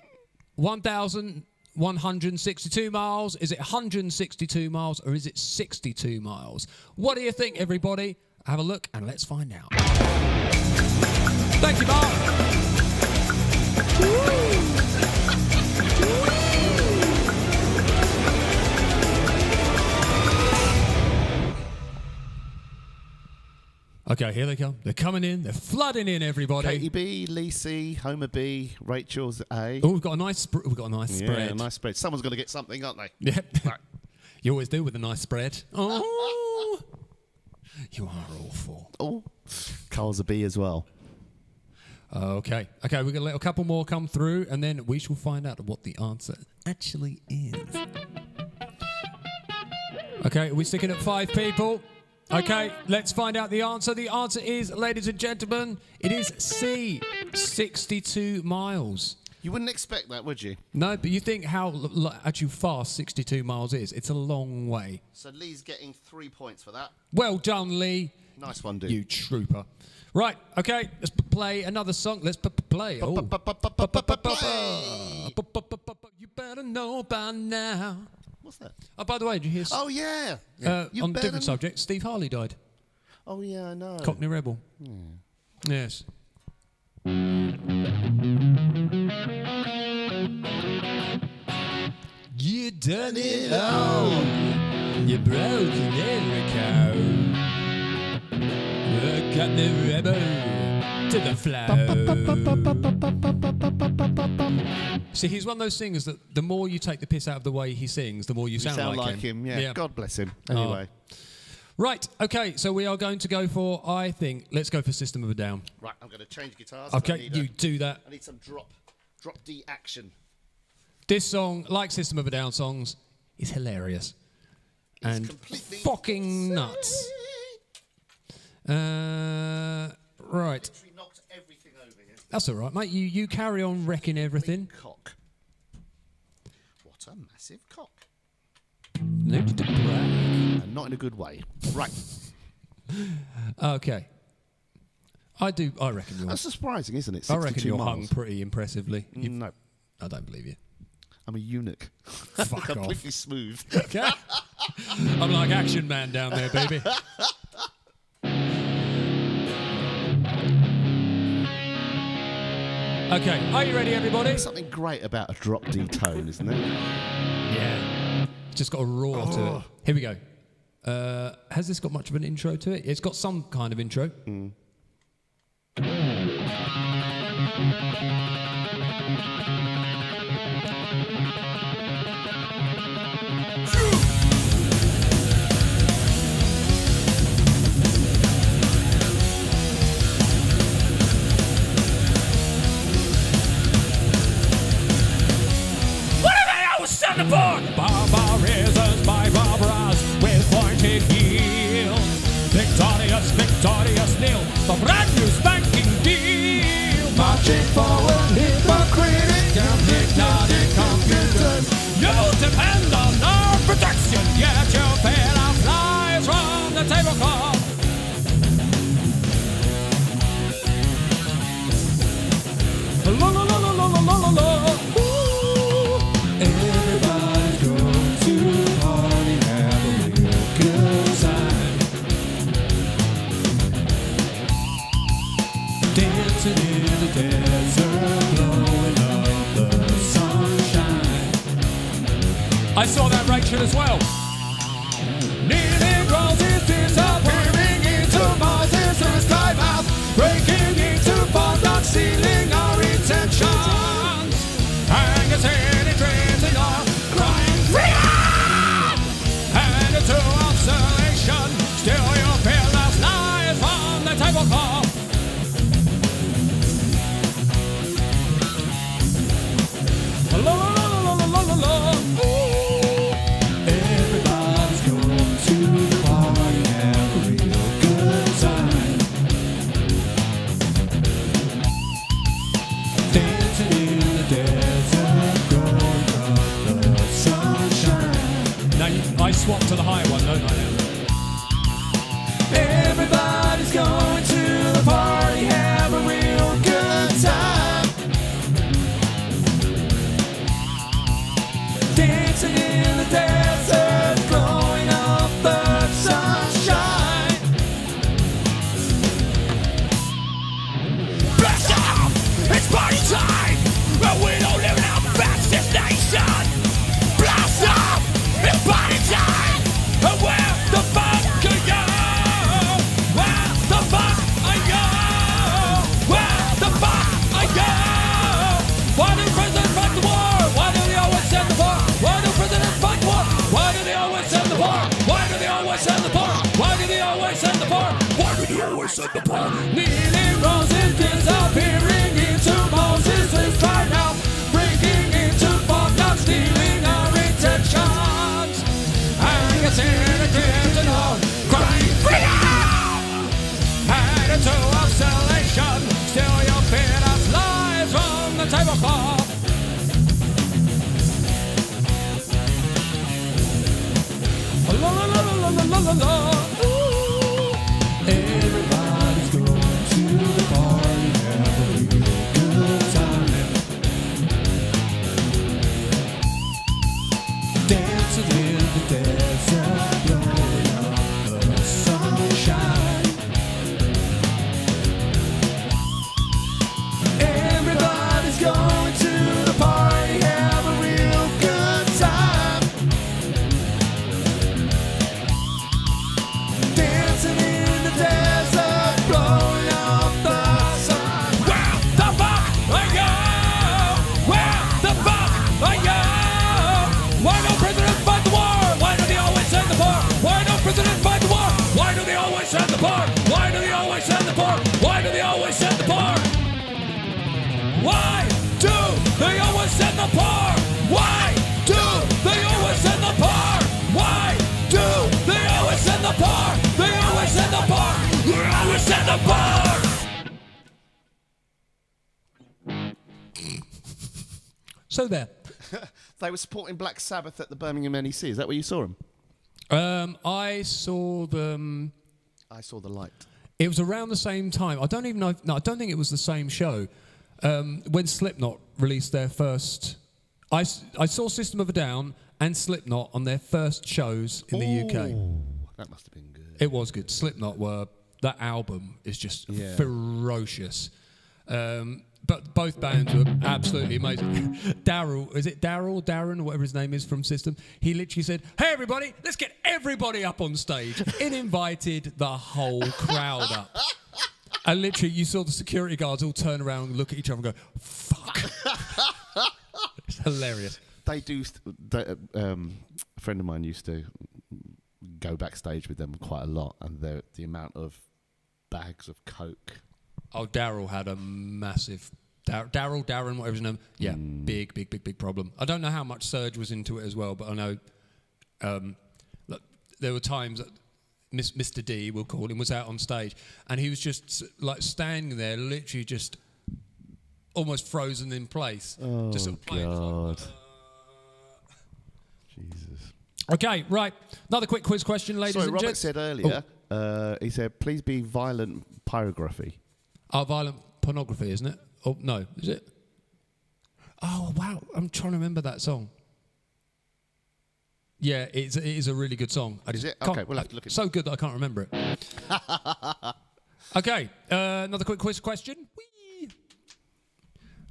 1,162 miles? Is it 162 miles? Or is it 62 miles? What do you think, everybody? Have a look and let's find out. Thank you, Mark. Okay, here they come. They're coming in. They're flooding in, everybody. Katie B, Lacey, Homer B, Rachel's A. Oh, we've got a nice spread. Yeah, a nice spread. Someone's got to get something, aren't they? Yep. Right. You always do with a nice spread. Oh, you are awful. Oh, Carl's a B as well. Okay, we're going to let a couple more come through, and then we shall find out what the answer actually is. Okay, are we sticking at 5 people? Okay, let's find out the answer. The answer is, ladies and gentlemen, it is C, 62 miles. You wouldn't expect that, would you? No, but you think how actually fast 62 miles is. It's a long way. So Lee's getting 3 points for that. Well done, Lee. Nice one, dude. You trooper. Right, okay, let's play another song. Let's play. Oh. You better know by now. What's that? Oh, by the way, did you hear... Oh, yeah. On a different subject, Steve Harley died. Oh, yeah, I know. Cockney Rebel. Yes. You done it all. You broke America. Cockney Rebel to the flow. See, he's one of those singers that the more you take the piss out of the way he sings, the more you sound like him. Yeah. God bless him. Anyway. Right, okay, so we are going to go for, I think, let's go for System of a Down. Right, I'm going to change guitars. Okay, you do that. I need some drop D action. This song, like System of a Down songs, is hilarious. And fucking nuts. Right. Literally knocked everything over here. That's all right, mate. You carry on wrecking everything. Big cock. What a massive cock. No need to brag. And not in a good way. Right. Okay. I reckon you're... That's surprising, isn't it? I reckon you're miles. hung pretty impressively. No. I don't believe you. I'm a eunuch. Fuck Completely off. smooth. Okay. I'm like Action Man down there, baby. Okay, are you ready, everybody? There's something great about a drop D tone, isn't it? Yeah. It's just got a roar to it. Here we go. Has this got much of an intro to it? It's got some kind of intro. Barbarisms by Barbaras with pointed heels. Victorious nil. The brand new spanking deal. Marching forward, hypocritic and hypnotic computers. You'll depend on our protection, yet you fail our flies from the tablecloth. La la la la la la la la. Everybody's going to party, have a real good time. Dancing in the desert, blowing up the sunshine. I saw that, Rachel, as well. Kneeling roses disappearing into Mars' sky mouth, breaking into fun, not sealing our intentions. Hangers in it, dreams are crying freedom! And into observation, still you feel those lies from the tablecloth. La la la la la la la la. Everybody's I swap to the higher one, don't I now? Everybody's going to the party, have a real good time. Dancing in the desert, blowing up the sunshine. Blast off! It's party time! But we don't live in our fastest nation! Blast off! It's party time! And where the fuck can go? Where the fuck I go? Where the fuck I go? Why do presidents fight the war? Why do they always send the war? Why do presidents fight the war? Why do they always send the war? Why do they always send the war? Why do they always send the war? Why do they always send the war? Kneeling roses disappearing into Moses is right now. Breaking into fuck up, stealing our intentions. And you're sitting in on crying freedom. And into isolation, still you feed us lies from the tablecloth. La la la la la la la la. Ooh. Everybody's going to the party, have a real good time. Dancing in the desert, blowing up the sunshine. Everybody's going to the party, have a real good time. Dancing in the desert, blowing up the sun. Where the fuck I go? Where the fuck I go? Why don't presidents fight the war? Why do they always send the war? Why don't presidents fight the war? Why do they always send the war? Why do they always send the war? Why do they always send the war? Why do they always send the war? Why do they always send the war? Why do they always send the war? They always send the war. They always send the war. So there. They were supporting Black Sabbath at the Birmingham NEC. Is that where you saw them? I saw them. I saw the light. It was around the same time. I don't even know. No, I don't think it was the same show. When Slipknot released their first, I saw System of a Down and Slipknot on their first shows in the UK. That must have been good. It was good. Slipknot that album is just ferocious. But both bands were absolutely amazing. Darren, or whatever his name is from System, he literally said, "Hey everybody, let's get everybody up on stage." It invited the whole crowd up. And literally, you saw the security guards all turn around and look at each other and go, "Fuck." It's hilarious. They do. A friend of mine used to go backstage with them quite a lot, and the amount of bags of coke. Oh, Daryl had a massive... Darren, whatever his name. Yeah, big problem. I don't know how much Serge was into it as well, but I know look, there were times that Mr. D, we'll call him, was out on stage, and he was just like standing there, literally just almost frozen in place. Oh, just sort of playing. God. Jesus. Okay, right. Another quick quiz question, ladies and Robert gents. said earlier, he said, please be violent pyrography. Oh, violent pornography, isn't it? Oh, no, is it? Oh, wow. I'm trying to remember that song. Yeah, it is a really good song. Is it? Okay, we'll have to look at it. So good that I can't remember it. Okay, another quick quiz question. Whee!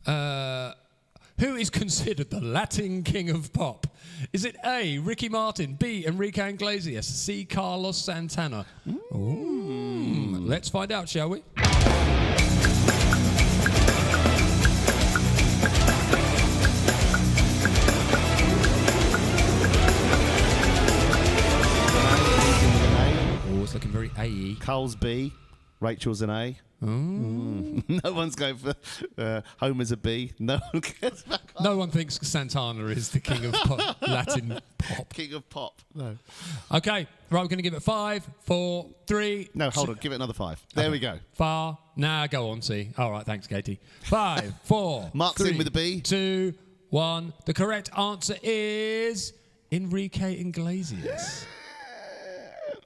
Who is considered the Latin king of pop? Is it A, Ricky Martin, B, Enrique Iglesias, C, Carlos Santana? Let's find out, shall we? It's looking very A-y. Carl's B, Rachel's an A. No one's going for Homer's a B. No one cares about Carl. No one thinks Santana is the king of pop, Latin pop. King of pop. No. Okay, right, we're going to give it 5, 4, 3... No, hold on, give it another 5. There we go. Far. Nah, go on, see. All right, thanks, Katie. 5, 4, Mark's 3, in with a B. 2, 1. The correct answer is Enrique Iglesias.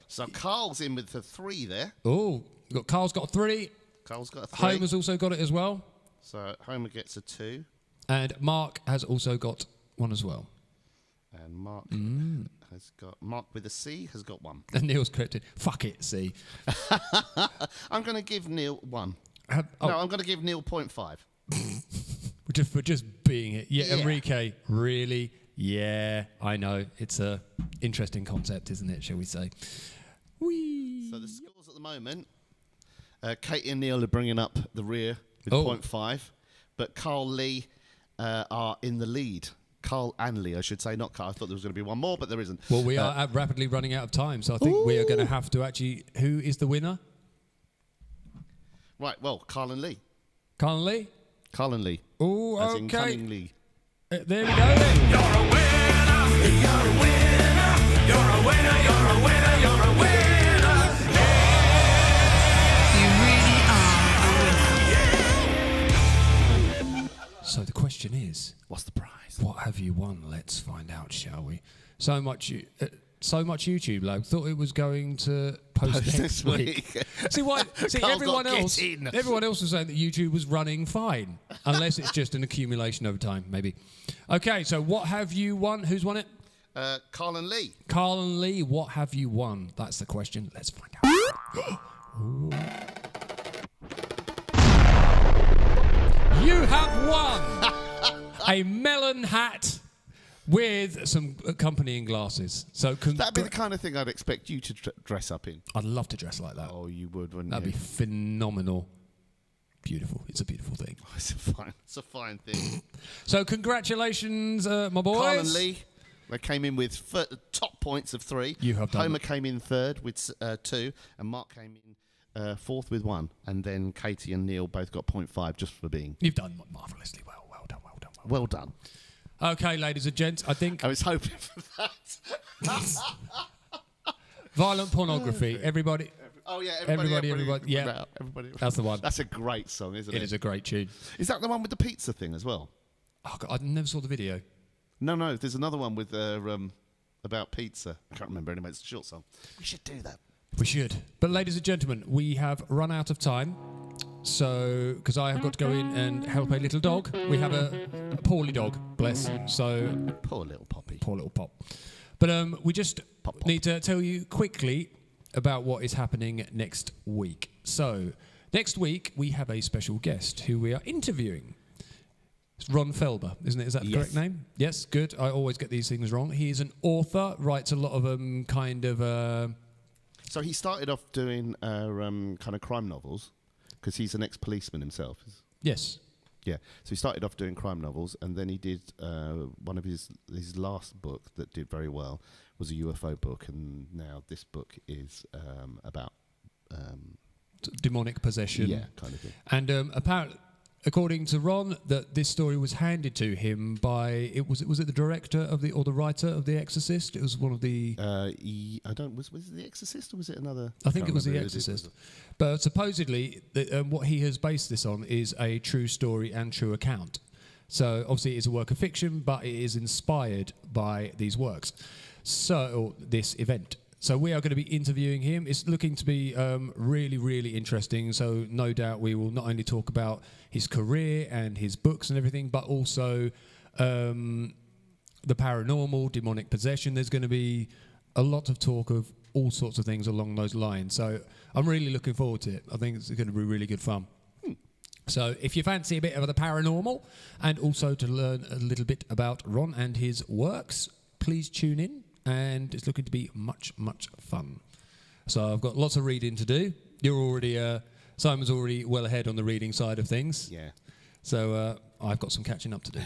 So Carl's in with the 3 there. Oh, Carl's got a 3. Carl's got a 3. Homer's also got it as well. So Homer gets a 2. And Mark has also got 1 as well. And Mark has got... Mark with a C has got 1. And Neil's corrected. Fuck it, C. I'm going to give Neil 1. No, I'm going to give Neil 0.5. For just being it. Yeah, Yeah. Enrique, really? Yeah, I know. It's a interesting concept, isn't it, shall we say? Whee! So the scores at the moment, Katie and Neil are bringing up the rear with 0.5, but Carl Lee are in the lead. Carl and Lee, I should say, not Carl. I thought there was going to be 1 more, but there isn't. Well, we are rapidly running out of time, so I think we are going to have to actually... Who is the winner? Right, well, Carl and Lee. Carl and Lee? Carl and Lee. Oh, as okay. in Cunning Lee. There we go then. You're a winner, you're a winner, you're a winner, you're a winner, you're a winner. You really are a winner. So the question is... What's the prize? What have you won? Let's find out, shall we? So much YouTube, lad. Thought it was going to post next week. See why? See, Carl's everyone got else. get in. Everyone else was saying that YouTube was running fine, unless it's just an accumulation over time, maybe. Okay, so what have you won? Who's won it? Carl and Lee. Carl and Lee. What have you won? That's the question. Let's find out. You have won a melon hat with some accompanying glasses. So That'd be the kind of thing I'd expect you to dress up in. I'd love to dress like that. Oh, you would, wouldn't That'd you? be phenomenal. Beautiful. It's a beautiful thing. It's a fine thing. So congratulations, my boys. Carl and Lee, they came in with top points of 3. You have done. Homer came in 3rd with 2, and Mark came in 4th with 1, and then Katie and Neil both got 0.5 just for being. You've done marvellously well. Well done. Well done. Well done. Okay, ladies and gents, I think I was hoping for that. violent pornography. Everybody. Oh yeah, Everybody. Yeah, everybody. that's the one. That's a great song, isn't it? It is a great tune. Is that the one with the pizza thing as well? Oh, God, I never saw the video. No. There's another one with about pizza. I can't remember anyway. It's a short song. We should do that. We should. But ladies and gentlemen, we have run out of time. So, because I have got to go in and help a little dog. We have a poorly dog, bless. So, Poor little Poppy. poor little pop. But we just Pop. need to tell you quickly about what is happening next week. So, next week we have a special guest who we are interviewing. It's Ron Felber, isn't it? Is that the correct name? Yes, good. I always get these things wrong. He is an author, writes a lot of So he started off doing kind of crime novels because he's an ex-policeman himself. Yes. Yeah. So he started off doing crime novels, and then he did one of his last book that did very well was a UFO book, and now this book is about Demonic possession. yeah, kind of thing. And apparently, according to Ron, that this story was handed to him by was it the director of the or the writer of The Exorcist? It was one of the. Was it The Exorcist or was it another? I think can't it was The remember. Exorcist. But supposedly, what he has based this on is a true story and true account. So obviously, it's a work of fiction, but it is inspired by these works. So this event. So we are going to be interviewing him. It's looking to be really, really interesting. So no doubt we will not only talk about his career and his books and everything, but also the paranormal, demonic possession. There's going to be a lot of talk of all sorts of things along those lines. So I'm really looking forward to it. I think it's going to be really good fun. So if you fancy a bit of the paranormal and also to learn a little bit about Ron and his works, please tune in. And it's looking to be much, much fun. So I've got lots of reading to do. You're already, Simon's already well ahead on the reading side of things. Yeah. So I've got some catching up to do.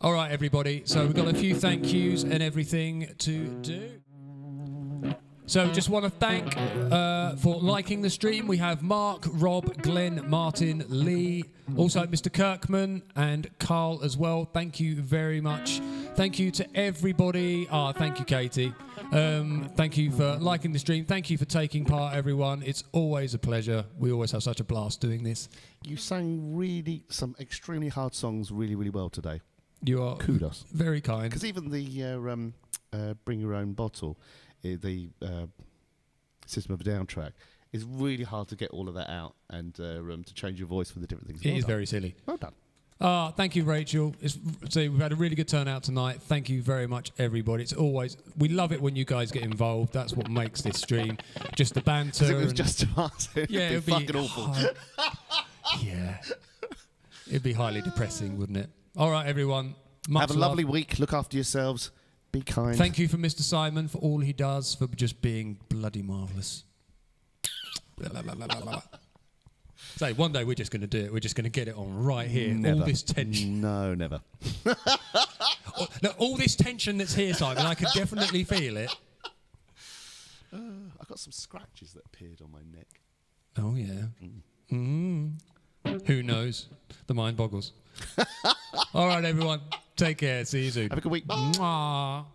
All right, everybody. So we've got a few thank yous and everything to do. So just want to thank for liking the stream. We have Mark, Rob, Glenn, Martin, Lee, also Mr. Kirkman and Carl as well. Thank you very much. Thank you to everybody. Thank you, Katie. Thank you for liking the stream. Thank you for taking part, everyone. It's always a pleasure. We always have such a blast doing this. You sang some extremely hard songs really, really well today. You are Kudos. very kind. Because even the bring your own bottle, the System of a Down track, is really hard to get all of that out and to change your voice for the different things. It is very silly. Well done. Thank you, Rachel. We've had a really good turnout tonight. Thank you very much, everybody. We love it when you guys get involved. That's what makes this stream. Just the banter. If it was just us, it'd be fucking awful. Yeah. It'd be highly depressing, wouldn't it? All right, everyone. Have a lovely week. Look after yourselves. Be kind. Thank you for Mr. Simon for all he does, for just being bloody marvellous. So one day we're just going to do it. We're just going to get it on right here. Never. All this tension. No, never. All this tension that's here, Simon, I can definitely feel it. I got some scratches that appeared on my neck. Oh, yeah. Who knows? The mind boggles. All right, everyone. Take care. See you soon. Have a good week. Bye. Mwah.